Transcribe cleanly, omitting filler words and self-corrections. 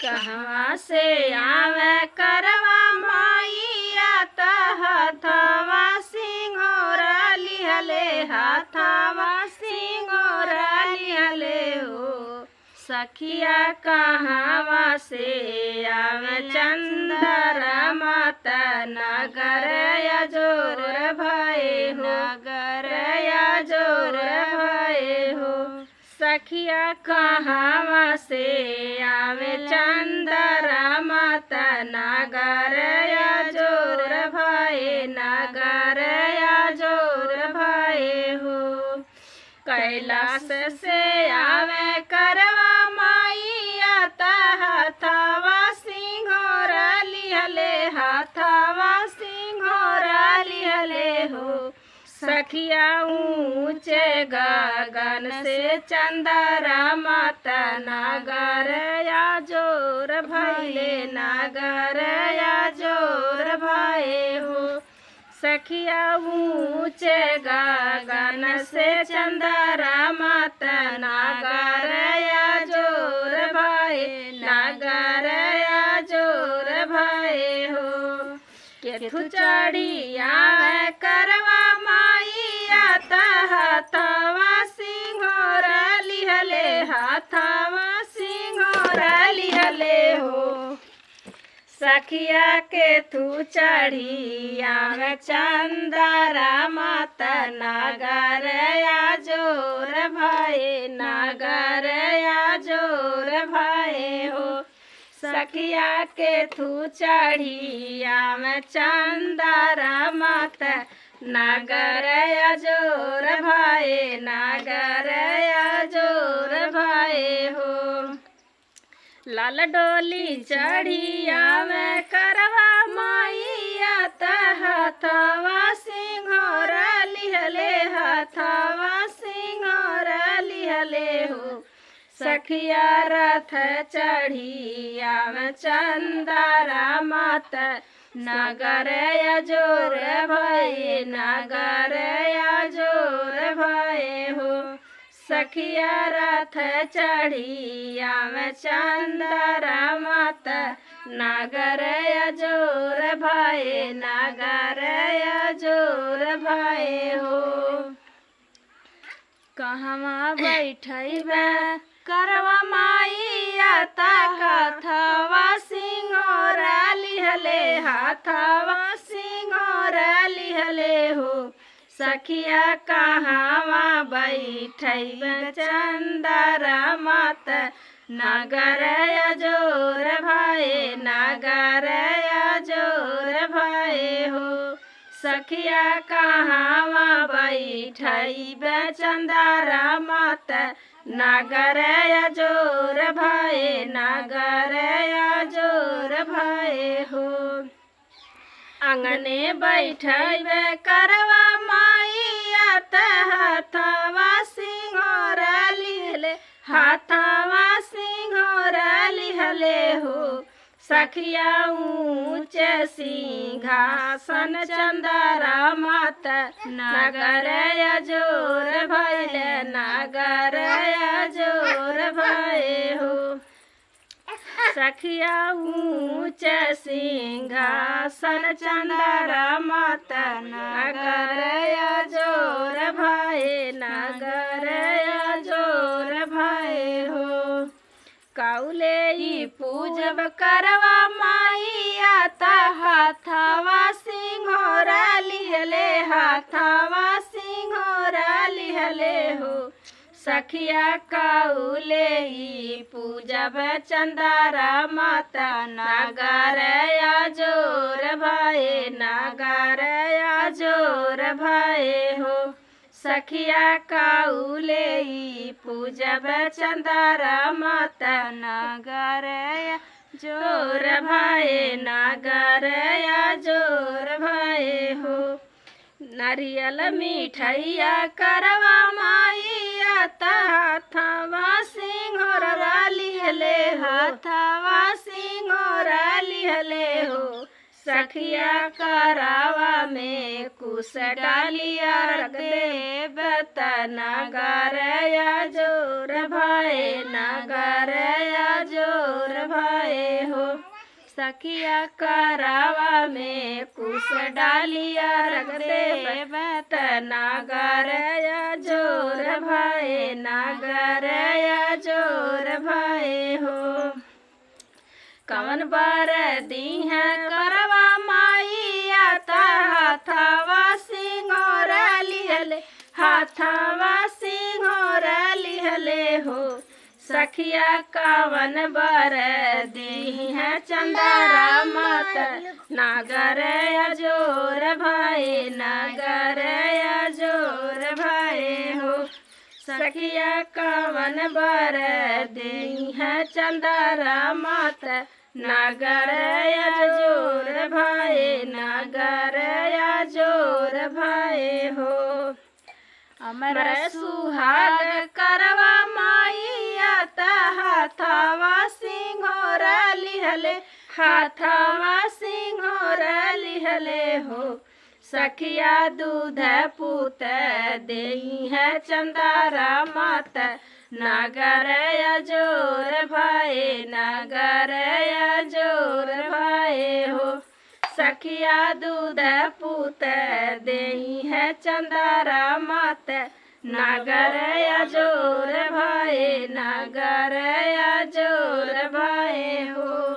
कहवा से आवे करवा माइया हथवा सिंघोरा लिहले हथवा सिंघोरा लिहले हो। सखिया कहवा से आवे चंद्रमा नगर जोर भये हो नगर जोर भये हो। सखिया कहवा से आवे चंद्रमा नगर जोर भये नगर जोर भये हो। कैलाश से आवे करवा माइया हथवा सिंघोरा लिहले हथवा सिंघोरा लिहले हो। सखिया ऊंचे गगन से चंद्रमा नगर जोर भइले नगर जोर भये हो। सखिया ऊंचे गगन से चंद्रमा नगर जोर भये नगर जोर भये हो। केथु चढ़िया करवा माइया हथवा सिंघोरा लिहले हथवा सिंघोरा लिहले हो। सखिया केथु चढ़िया चंद्रमा नगर जोर भये नगर जोर भये हो। सखिया केथु चढ़िया चंद्रमा नगर जोर भये नगर जोर भये हो। लाल डोली चढ़िया करवा माइया हथवा सिंघोरा लिहले हथवा सिंघोरा लिहले हो। सखिया रथ चढ़िया चंद्रमा नगर जोर भये नगर जोर भये हो। सखिया रथ चढ़िया चंद्रमा नगर जोर भये नगर जोर भये हो। कहवा बैठबे करवा माइया हथवा सिंघोरा लिहले हथवा सिंघोरा लिहले हो। सखिया कहवा बैठबे चंद्रमा नगर जोर भये नगर जोर भये हो। सखिया कहवा बैठबे चंद्रमा नगर जोर भये नगर जोर भये हो। आंगने बैठबे करवा माइया हथवा सिंघोरा लिहले हथवा सिंघोरा लिहले हो। सखिया ऊंचे सिंहासन चंद्रमा नगर जोर भइले नगर जोर भये हो। सखिया ऊंचे सिंहासन चंद्रमा नगर जोर भये नगर जोर भये हो। कौले पूजब करवा माइया हथवा सिंघोरा लिहले हथवा सिंघोरा लिहले हो। सखिया कौले पूजब चंद्रमा नगर जोर भये नगर जोर भये हो। सखिया कौले पूजब चंद्रमा नगर जोर भये नगर जोर भये हो। नारियल मिठैया करवा माइया हथवा सिंघोरा लिहले हथवा सिंघोरा लिहले हो। सखिया करावा में कुश डालिया रख देव नगर जोर भये नगर जोर भये सखिया करावा में कुश डालिया रख दे बत नागर जोर भाई नागर जोर भाई हो कवन बर दी है करवा माई आता हाथावा सिंगोर लिहले हाथावा सिंगोर लिहले हो सखिया कवन बर दी है चंदारा मत नागर जोर भाई नागर जोर भाई हो सखिया कवन बर दी है चंदारा मत नागर जोर भाई नागर जोर भाई हो अमर सुहाग करवा माई आता हाथावा सिंघोर लिहले हाथावा सिंघोर लिहले हो सखिया दूध पूत देई है चंदारा मात नागर जोर भाई नागर जोर भाई हो सखिया दूध पूत देई है चंदारा मात नागर जोर भाई नागर जोर भाई हो।